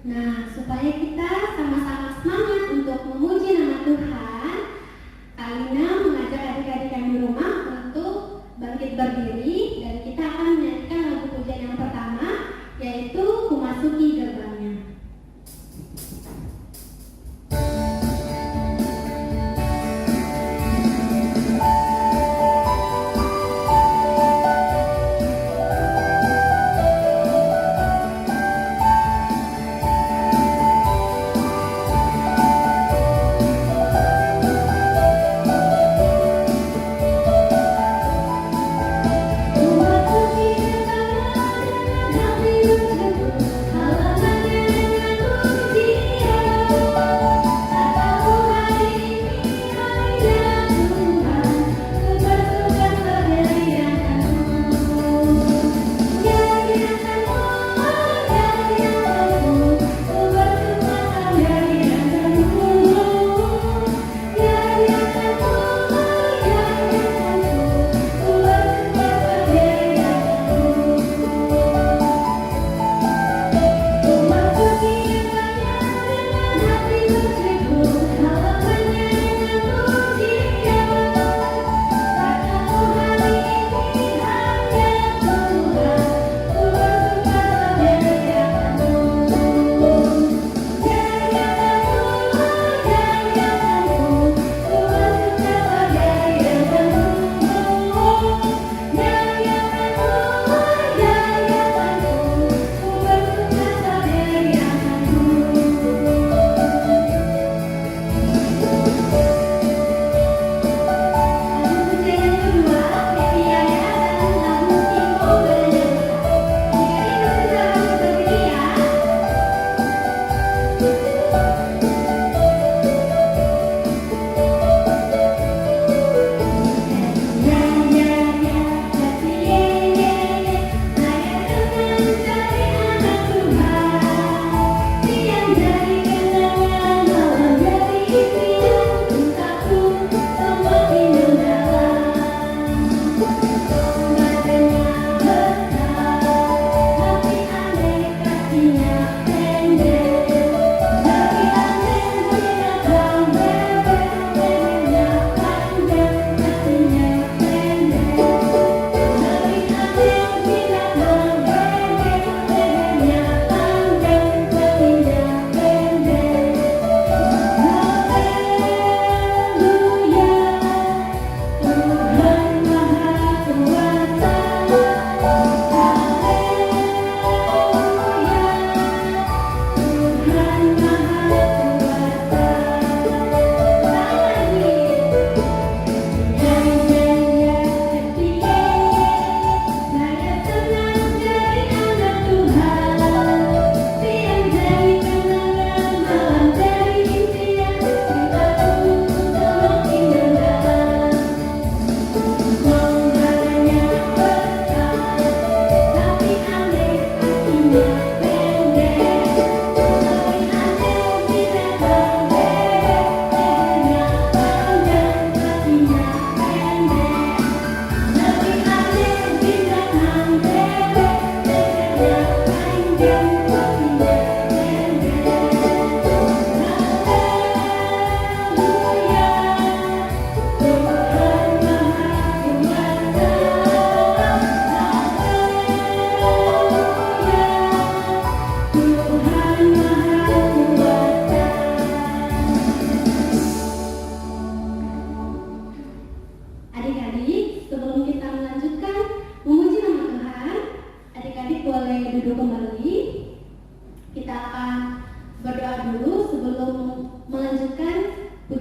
Nah, supaya kita sama-sama semangat untuk memuji nama Tuhan, Alina mengajak adik-adik yang di rumah untuk bangkit berdiri dan kita akan menyanyikan lagu pujian yang pertama, yaitu Kumasuki Gerbangnya.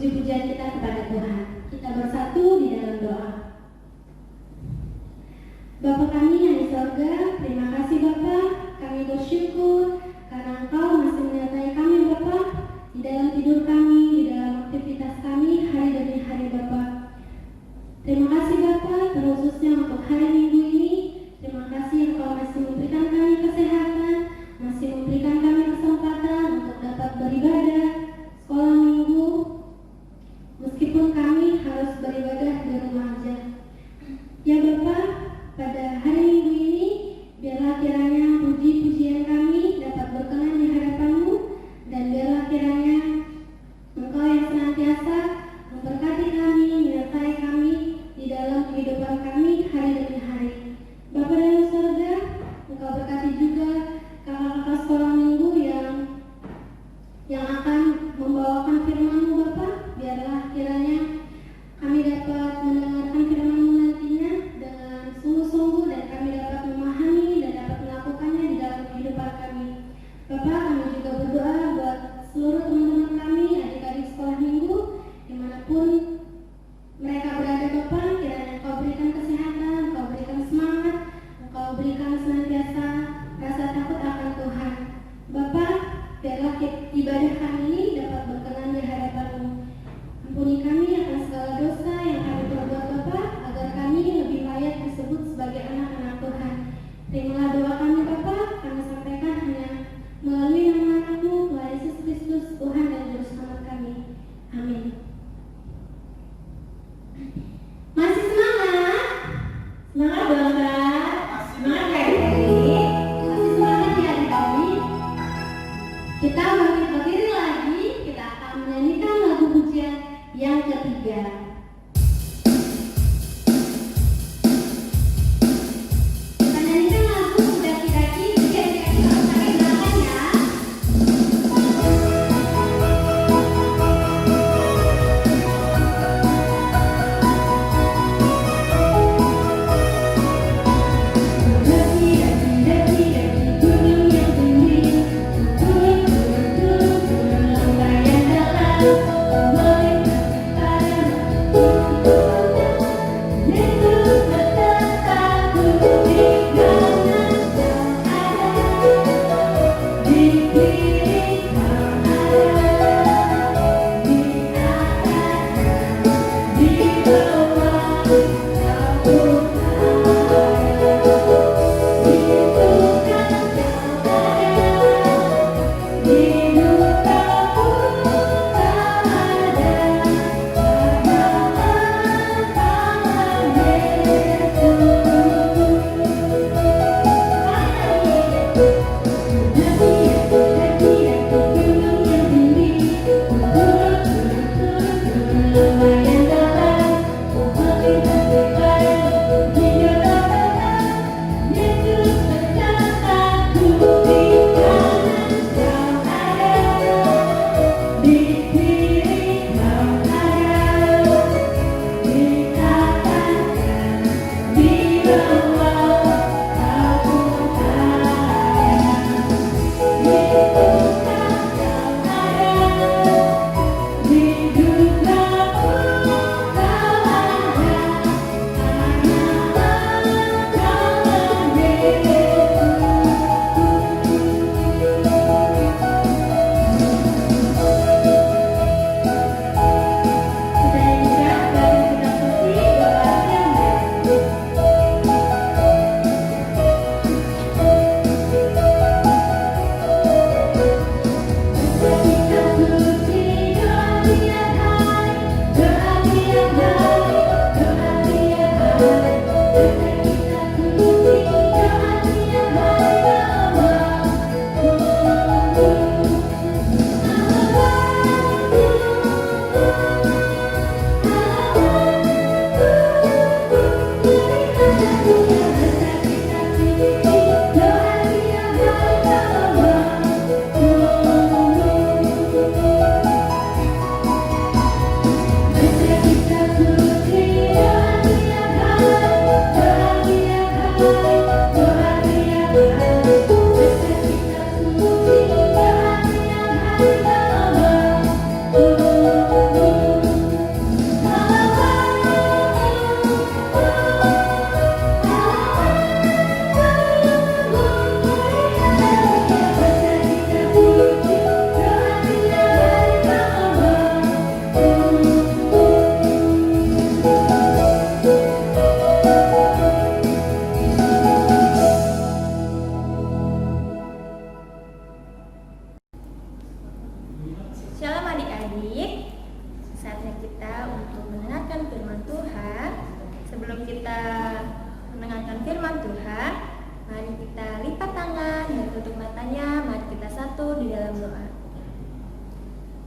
puji-pujian kita kepada Tuhan. Kita bersatu di dalam doa. Bapa kami yang di sorga, terima kasih Bapa, kami bersyukur karena Engkau masih menyertai kami Bapa di dalam tidur kami, di dalam aktivitas kami hari demi hari Bapa. Terima kasih Bapa, terkhususnya untuk hari Minggu ini. Terima kasih Engkau masih memberikan kami kesehatan, masih memberikan kami kesempatan untuk dapat beribadah sekolah minggu, meskipun kami harus beribadah di rumah aja. Ya Bapa, pada hari Minggu ini biarlah kiranya puji-pujian kami dapat berkenan di hadapan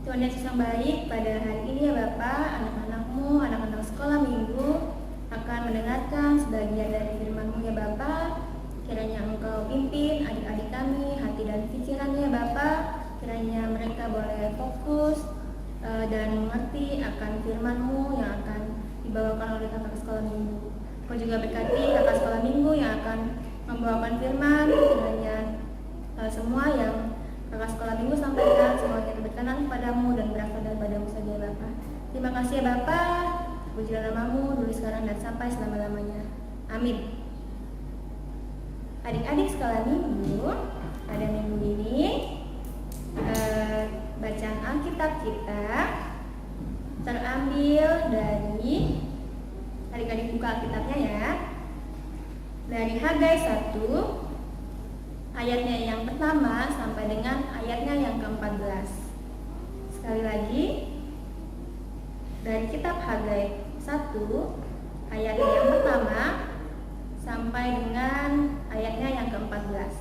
Tuhan Yesus yang baik, pada hari ini ya Bapak, anak-anakmu, anak-anak sekolah minggu akan mendengarkan sebagian dari firman-Mu ya Bapak. Kiranya Engkau pimpin adik-adik kami, hati dan pikirannya ya Bapak. Kiranya mereka boleh fokus dan mengerti akan firman-Mu yang akan dibawakan oleh kakak sekolah minggu. Kau juga berkati kakak sekolah minggu yang akan membawakan firman. Kiranya semua yang kakak sekolah minggu sampaikan semuanya berkenan kepadamu dan berasal daripadamu saja ya Bapak. Terima kasih ya Bapak. Pujilah namamu dulu sekarang dan sampai selama-lamanya. Amin. Adik-adik sekolah minggu, pada minggu ini bacaan Alkitab kita terambil dari, adik-adik buka Alkitabnya ya, dari Hagai 1 ayatnya yang pertama sampai dengan ayatnya yang ke-14. Sekali lagi, dari kitab Hagai 1 ayatnya yang pertama sampai dengan ayatnya yang ke-14.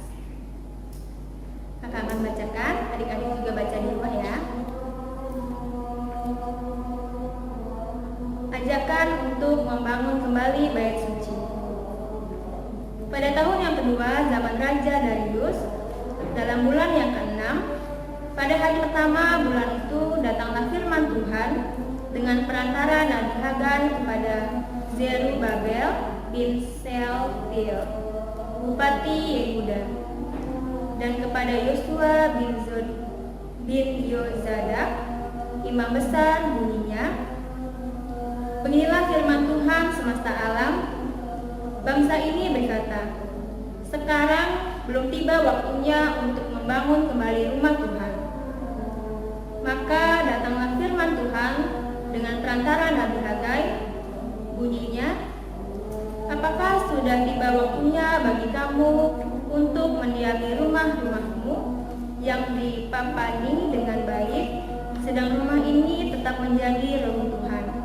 Kakak akan bacakan, adik-adik juga baca di rumah ya. Ajakan untuk membangun kembali bait suci. Pada tahun yang kedua zaman Raja Darius, dalam bulan yang ke-6, pada hari pertama bulan itu datanglah firman Tuhan dengan perantara Nabi Hagai kepada Zerubabel bin Shealtiel, bupati Yehuda, dan kepada Yosua bin Yozadak, imam besar, bunyinya, beginilah firman Tuhan semesta alam. Bangsa ini berkata, sekarang belum tiba waktunya untuk membangun kembali rumah Tuhan. Maka datanglah firman Tuhan dengan perantara Nabi Hagai, bunyinya, apakah sudah tiba waktunya bagi kamu untuk mendiami rumah-rumahmu yang dipapani dengan baik, sedang rumah ini tetap menjadi reruntuhan?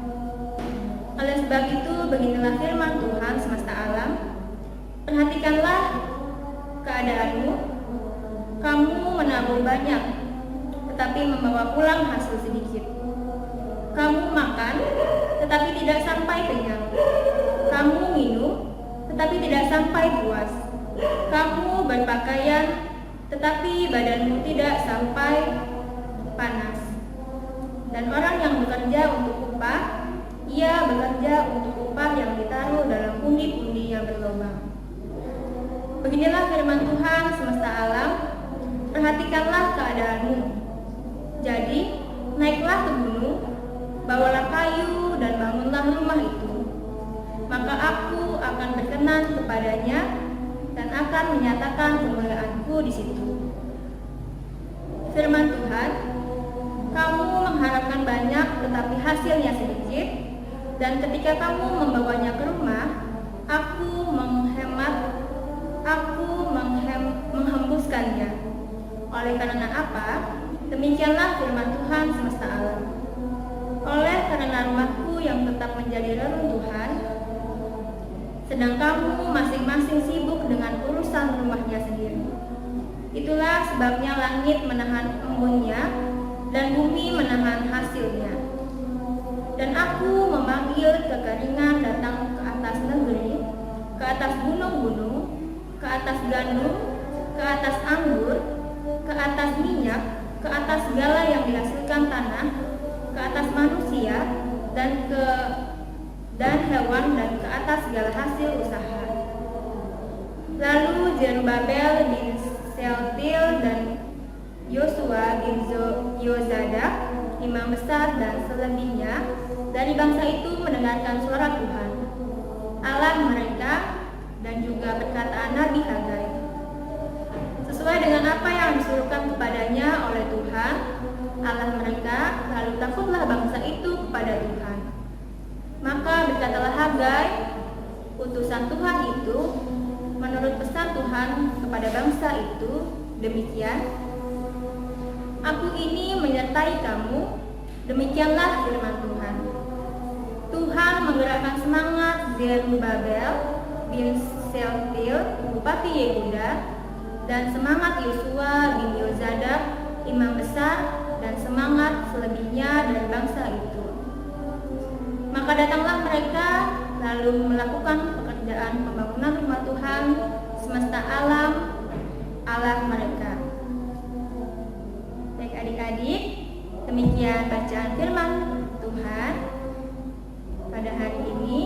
Oleh sebab itu, beginilah firman Tuhan semesta alam, perhatikanlah keadaanmu, kamu menabur banyak, tetapi membawa pulang hasil sedikit. Kamu makan, tetapi tidak sampai kenyang. Kamu minum, tetapi tidak sampai puas. Kamu berpakaian, tetapi badanmu tidak sampai panas. Dan orang yang bekerja untuk upah, ia bekerja untuk upah yang ditaruh dalam pundi-pundi yang berlubang. Beginilah firman Tuhan semesta alam, perhatikanlah keadaanmu. Jadi, naiklah ke gunung, bawalah kayu dan bangunlah rumah itu. Maka aku akan berkenan kepadanya dan akan menyatakan kemuliaanku di situ. Firman Tuhan, kamu mengharapkan banyak tetapi hasilnya sedikit, dan ketika kamu membawanya ke rumah, aku menghembuskannya. Oleh karena apa? Demikianlah firman Tuhan semesta alam. Oleh karena rumahku yang tetap menjadi reruntuhan, sedang kamu masing-masing sibuk dengan urusan rumahnya sendiri. Itulah sebabnya langit menahan embunnya dan bumi menahan hasilnya. Dan aku memanggil kekeringan datang ke atas negeri, ke atas gunung-gunung, ke atas gandum, ke atas anggur, ke atas minyak, ke atas segala yang dihasilkan tanah, ke atas manusia dan hewan, dan ke atas segala hasil usaha. Lalu Zerubabel bin Shealtiel dan Yosua bin Yozadak, imam besar dan selebihnya dari bangsa itu mendengarkan suara Tuhan Allah mereka dan juga perkataan Nabi Hagai, sesuai dengan apa yang disuruhkan kepadanya oleh Tuhan Allah mereka. Lalu takutlah bangsa itu kepada Tuhan. Maka berkatalah Hagai, utusan Tuhan itu, menurut pesan Tuhan kepada bangsa itu, demikian, aku ini menyertai kamu, demikianlah firman Tuhan. Tuhan menggerakkan semangat Zerubabel bin Shealtiel, bupati Yehuda, dan semangat Yosua bin Yozadak, imam besar, dan semangat selebihnya dari bangsa itu. Maka datanglah mereka lalu melakukan pekerjaan pembangunan rumah Tuhan semesta alam Allah mereka. Baik adik-adik, demikian bacaan firman Tuhan pada hari ini.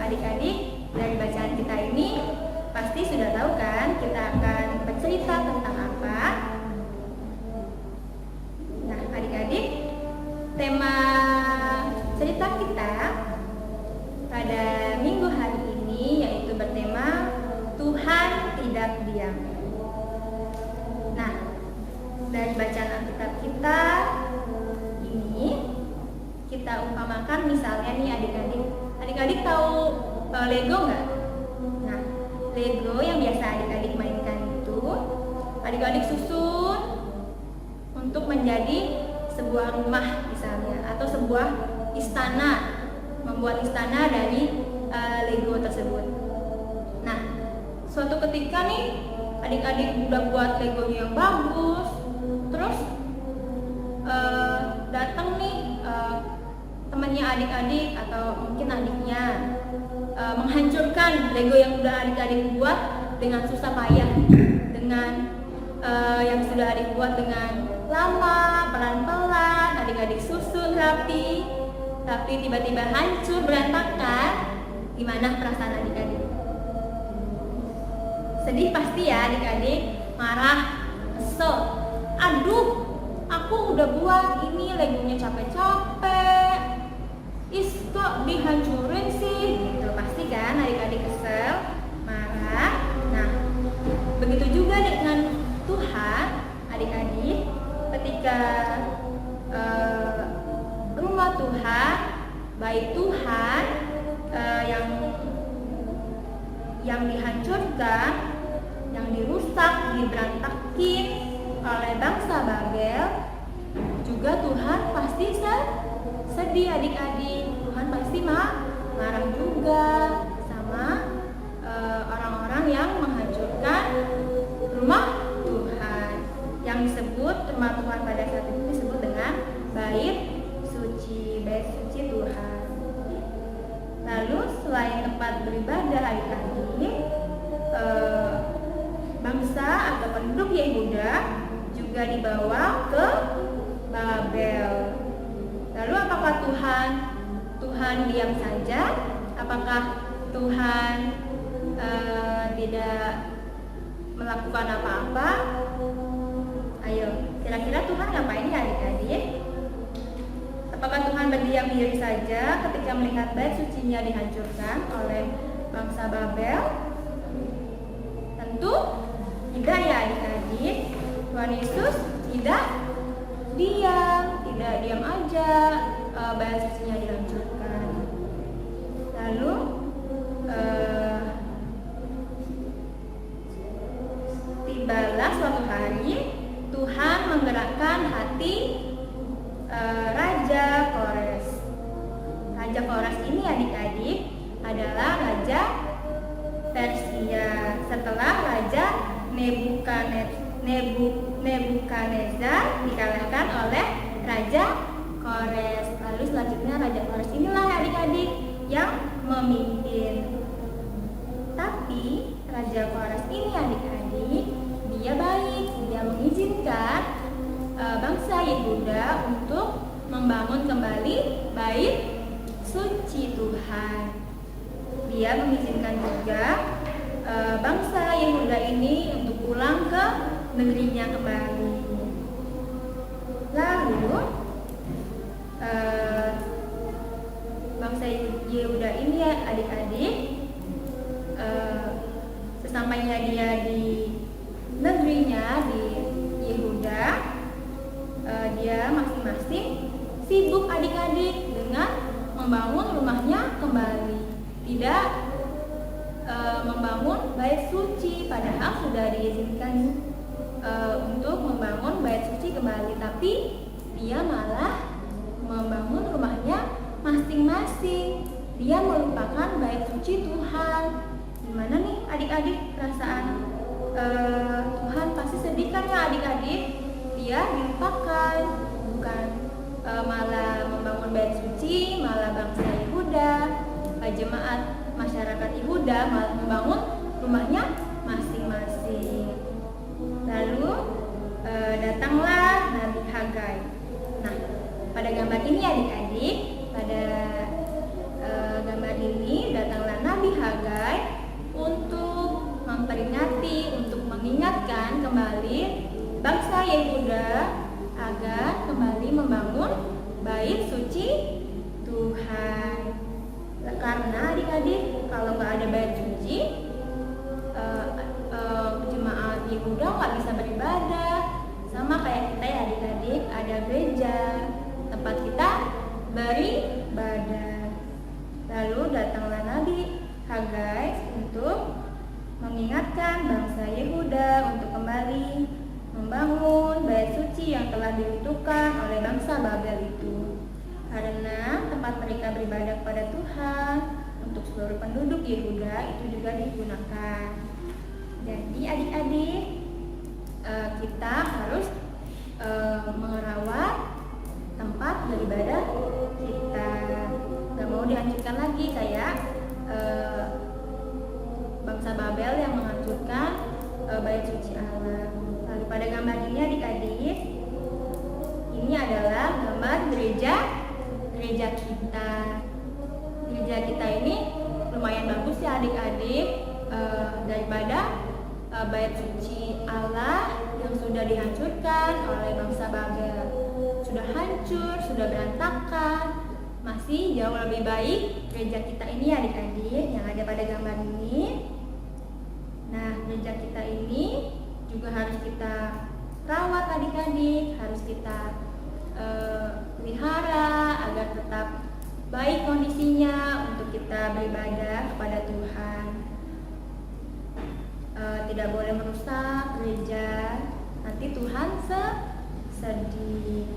Adik-adik, dari bacaan kita ini pasti sudah tahu kan kita akan bercerita tentang apa. Nah adik-adik, tema cerita kita pada minggu hari ini yaitu bertema Tuhan tidak diam. Nah, dari bacaan Alkitab kita ini kita umpamakan misalnya nih adik-adik. Adik-adik tahu Lego nggak? Nah, Lego yang biasa adik-adik mainkan itu adik-adik susun untuk menjadi sebuah rumah misalnya atau sebuah istana, membuat istana dari Lego tersebut. Nah, suatu ketika nih adik-adik udah buat Lego yang bagus, terus datang nih temannya adik-adik atau mungkin adiknya menghancurkan Lego yang udah adik-adik buat dengan susah payah, dengan yang sudah adik buat dengan lama, pelan-pelan, adik-adik susun rapi, tapi tiba-tiba hancur berantakan. Gimana perasaan adik-adik? Sedih pasti ya adik-adik, marah, kesel. Aduh, aku udah buat ini Legonya capek-capek, kok dihancurin sih? Gitu pasti kan adik-adik kesel, marah. Nah, begitu juga dengan Tuhan, adik-adik, ketika rumah Tuhan, bait Tuhan yang dihancurkan, yang dirusak, diberantakin oleh bangsa Babel, juga Tuhan pasti sedih adik-adik. Tuhan pasti marah juga sama orang-orang yang menghancurkan rumah Tuhan, yang disebut rumah Tuhan pada saat itu disebut dengan bait suci Tuhan. Lalu selain tempat beribadah adik-adik, bangsa atau penduduk Yehuda juga dibawa ke Babel. Lalu apakah Tuhan diam saja? Apakah Tuhan tidak melakukan apa-apa? Ayo, kira-kira Tuhan ngapain ya adik-adik? Apakah Tuhan berdiam diri saja ketika melihat bait sucinya dihancurkan oleh bangsa Babel? Tentu tidak ya adik-adik. Tuhan Yesus tidak diam aja bait sucinya dihancurkan. Lalu tibalah suatu hari Tuhan menggerakkan hati Raja Kores. Raja Kores ini adik-adik adalah raja Persia setelah Raja Nebukadnezar dikalahkan oleh Raja Kores. Lalu selanjutnya Raja Kores inilah adik-adik yang memimpin. Tapi Raja Kores ini adik-adik, dia baik, dia mengizinkan bangsa Yehuda untuk membangun kembali bait suci Tuhan. Dia mengizinkan juga bangsa Yehuda ini untuk pulang ke negerinya kembali. Lalu bangsa Yehuda ini ya adik-adik, sesampainya dia di negerinya di Yehuda, dia masing-masing sibuk adik-adik dengan membangun rumahnya kembali, tidak membangun bait suci, padahal sudah diizinkan untuk membangun bait suci kembali, tapi dia malah membangun rumahnya masing-masing. Dia melupakan bait suci Tuhan. Gimana nih adik-adik perasaan Tuhan? Pasti sedih kan ya adik-adik? dia dilupakan, bukan malah membangun bait suci, malah bangsa Yehuda, jemaat masyarakat Yehuda malah membangun rumahnya masing-masing. Lalu datanglah Nabi Hagai. Nah, pada gambar ini adik-adik, pada gambar ini datanglah Nabi Hagai untuk memperingati, untuk mengingatkan kembali bangsa Yehuda agar kembali membangun bait suci Tuhan. Karena adik-adik, kalau nggak ada bait suci, jemaat Yehuda nggak bisa beribadah. Sama kayak kita ya adik-adik, ada gereja tempat kita beribadah. Lalu datanglah Nabi Hagai untuk mengingatkan bangsa Yehuda untuk kembali membangun bait suci yang telah diruntuhkan oleh bangsa Babel itu. Karena tempat mereka beribadah kepada Tuhan untuk seluruh penduduk Yehuda itu juga digunakan. Jadi adik-adik, kita harus merawat tempat beribadah kita. Gak mau dihancurkan lagi kayak bangsa Babel yang menghancurkan bait suci Allah. Lalu pada gambar ini adik-adik, ini adalah gambar gereja kita. Gereja kita ini lumayan bagus ya adik-adik, daripada bait suci Allah yang sudah dihancurkan oleh bangsa Babel. Sudah hancur, sudah berantakan. Masih jauh lebih baik gereja kita ini adik-adik yang ada pada gambar ini. Nah, gereja kita ini juga harus kita rawat adik-adik, harus kita pelihara agar tetap baik kondisinya untuk kita beribadah kepada Tuhan. Tidak boleh merusak gereja, nanti Tuhan sedih.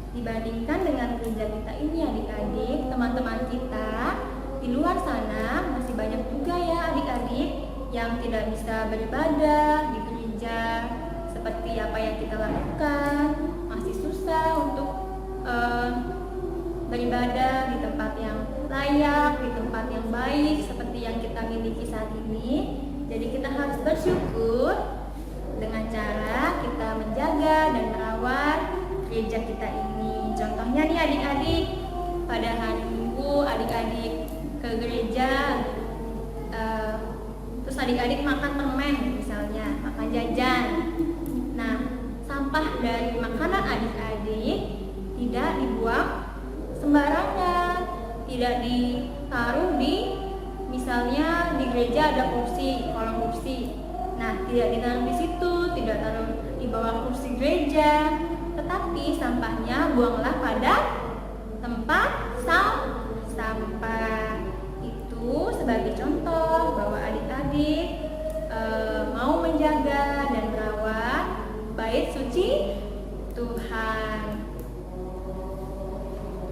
Dibandingkan dengan gereja kita ini adik-adik, teman-teman kita di luar sana masih banyak juga ya adik-adik yang tidak bisa beribadah di gereja seperti apa yang kita lakukan. Masih susah untuk beribadah di tempat yang layak, di tempat yang baik seperti yang kita miliki saat ini. Jadi kita harus bersyukur dengan cara kita menjaga dan merawat gereja kita ini. Contohnya nih adik-adik, pada hari Minggu adik-adik ke gereja, terus adik-adik makan permen misalnya, makan jajan. Nah, sampah dari makanan adik-adik tidak dibuang sembarangan, tidak ditaruh di, misalnya di gereja ada kursi, kolong kursi. Nah, tidak ditaruh di situ, tidak taruh di bawah kursi gereja, tetapi sampahnya buanglah pada tempat sampah. Itu sebagai contoh bahwa adik-adik mau menjaga dan merawat bait suci Tuhan,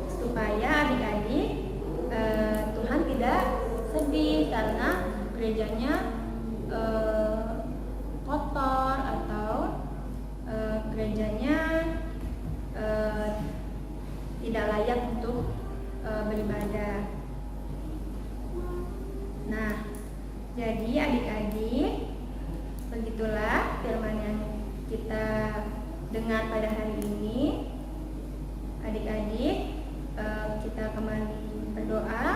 supaya adik-adik Tuhan tidak sedih karena gerejanya kotor atau gerejanya tidak layak untuk beribadah. Nah, jadi adik-adik, begitulah firman yang kita dengar pada hari ini. Adik-adik, kita kembali berdoa,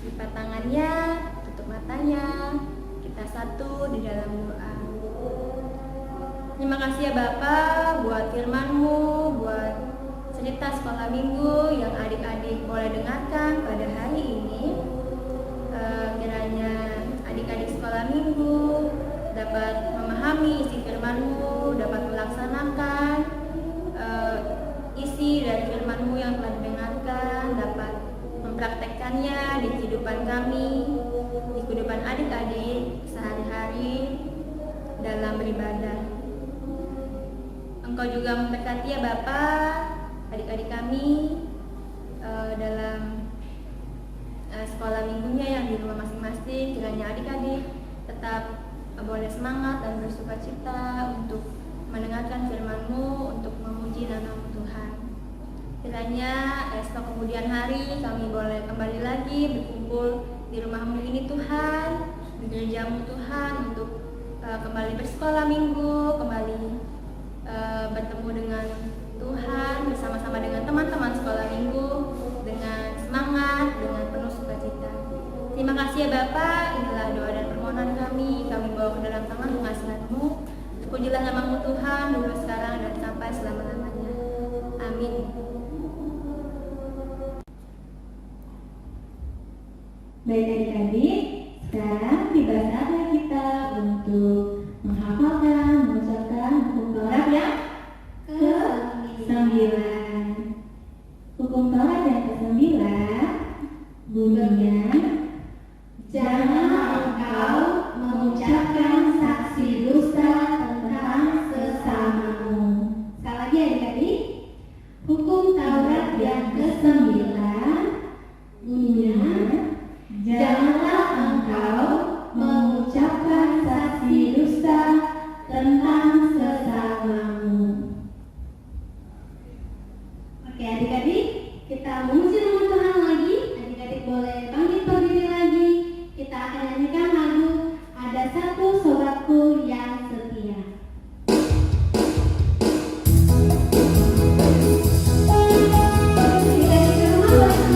lipat tangannya, tutup matanya, kita satu di dalam doa. Terima kasih ya Bapak buat firman-Mu, buat cerita sekolah minggu yang adik-adik boleh dengarkan pada hari ini. Kiranya adik-adik sekolah minggu dapat memahami isi firman-Mu, dapat melaksanakan isi dari firman-Mu yang telah didengarkan, dapat mempraktekkannya di kehidupan kami, di kehidupan adik-adik sehari-hari dalam beribadah. Engkau juga memberkati ya Bapak adik-adik kami dalam sekolah minggunya yang di rumah masing-masing. Kiranya adik-adik tetap boleh semangat dan bersukacita untuk mendengarkan firman-Mu untuk memuji nama Tuhan. Kiranya esok kemudian hari kami boleh kembali lagi berkumpul di rumah-Mu ini Tuhan, di gereja-Mu Tuhan, untuk kembali bersekolah minggu, kembali bertemu dengan Tuhan bersama-sama dengan teman-teman sekolah minggu dengan semangat, dengan penuh sukacita. Terima kasih ya Bapa, inilah doa dan permohonan kami bawa ke dalam tangan pengasihan-Mu. Pujilah nama-Mu Tuhan, dulu sekarang dan sampai selama-lamanya. Amin. Baik adik-adik, sekarang tiba saatnya kita untuk menghafalkan, mengucapkan hukum Taurat yang ke-9. Hukum Taurat yang ke-9 bunyinya, janganlah engkau mengucapkan saksi dusta tentang sesamamu. Sekali lagi adik-adik, hukum Taurat yang ke-9 bunyinya, janganlah engkau mengucapkan saksi dusta tentang sesamamu. Oke adik-adik, kita memuji nama Tuhan lagi. Adik-adik boleh bangkit berdiri lagi. Kita akan nyanyikan lagu Ada Satu Sobatku Yang Setia. Adik-adik di rumah boleh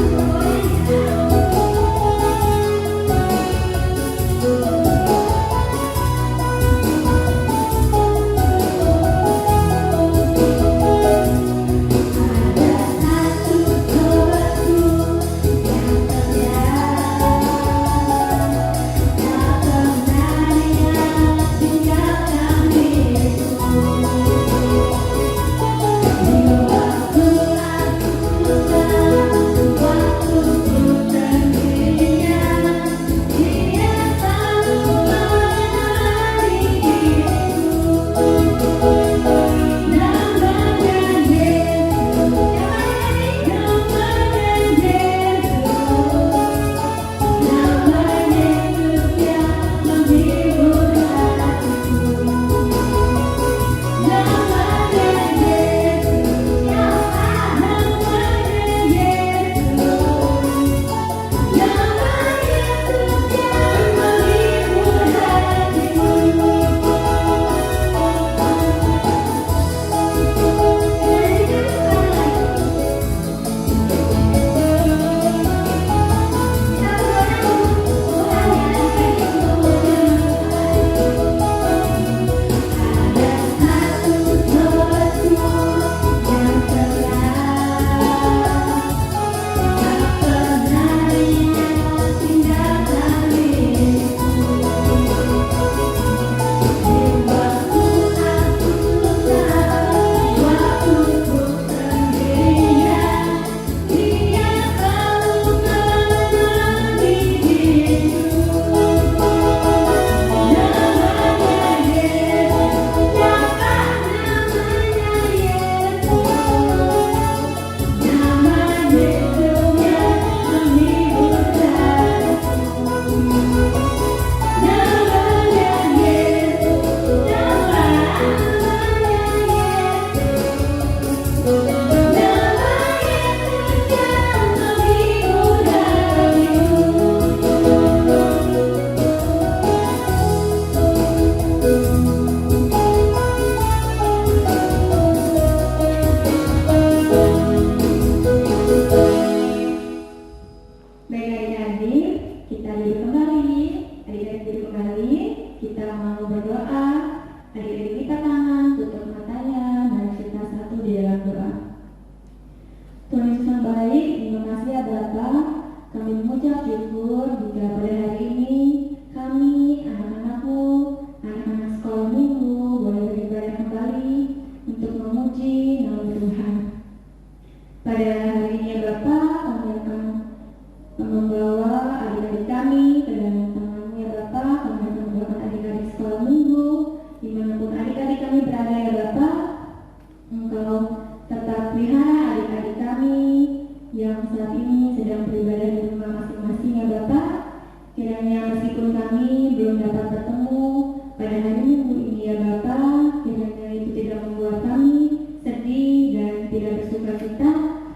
Kiranya meskipun kami belum dapat bertemu, pada hari Minggu ini ya Bapa, kiranya itu tidak membuat kami sedih dan tidak bersuka cita,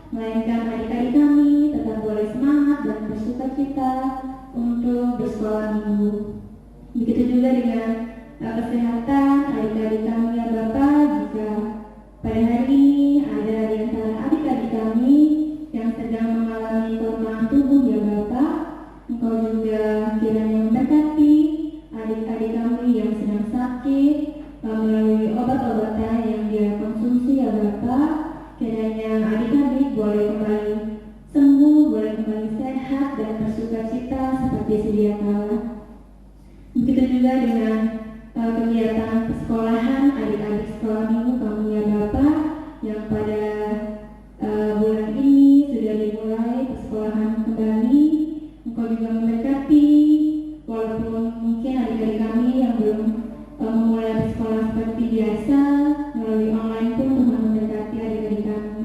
melainkan adik-adik kami tetap boleh semangat dan bersuka cita untuk bersekolah minggu. Begitu juga dengan kesehatan adik-adik kami ya Bapa, jika pada hari ini ada di antara adik-adik kami yang sedang mengalami kelemahan tubuh ya Bapa, Engkau juga kiranya memberkati adik-adik kami yang sedang sakit melalui obat-obatan yang dia konsumsi ya Bapa, kiranya adik-adik boleh kembali sembuh, boleh kembali sehat dan bersuka cita seperti sedia kala. Begitu juga dengan kegiatan persekolahan adik-adik sekolah minggu kami ya Bapa, yang pada bulan ini sudah dimulai persekolahan kembali. Engkau juga memberkati, walaupun mungkin adik-adik kami yang belum memulai bersekolah seperti biasa melalui online pun Tuhan memberkati adik-adik kami.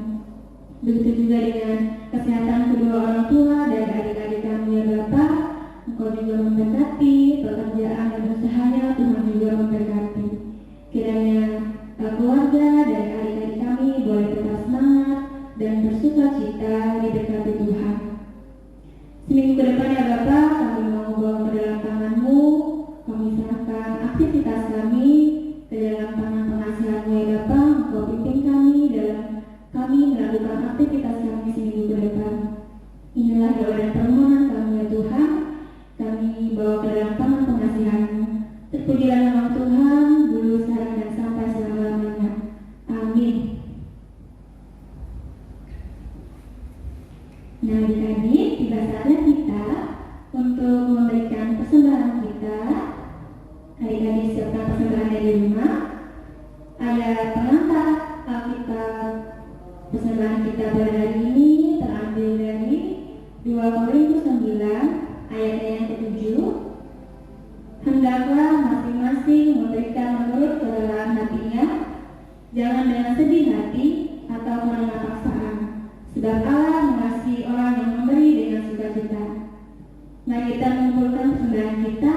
Begitu juga dengan kesehatan kedua orang tua dan adik-adik kami ya Bapa, Engkau juga memberkati pekerjaan dan usahanya, Tuhan juga memberkati. Kiranya keluarga dan adik-adik kami boleh tetap semangat dan bersuka cita diberkati Tuhan. Seminggu ke depan ya Bapa, kami mau bawa ke dalam tangan-Mu, kami serahkan aktivitas kami ke dalam tangan pengasihan-Mu ya Bapa. Engkau pimpin kami dalam kami melakukan aktivitas kami seminggu ke depan. Inilah doa dan permohonan kami ya Tuhan, kami bawa ke dalam tangan pengasihan-Mu. Terpujilah nama Tuhan, dulu sekarang dan sampai selama-lamanya. Amin. Nah adik-adik, tiba saatnya kita untuk memberikan persembahan kita. Adik-adik siapkan persembahan dari rumah. Ada pengantar Alkitab. Persembahan kita pada hari ini terambil dari 2 Korintus 9 ayatnya yang ke-7. Hendaklah masing-masing memberikan menurut kerelaan hatinya, jangan dengan sedih hati atau karena paksaan, sebab Allah mengasihi orang yang memberi dengan sukacita. Mari kita mengumpulkan persembahan kita.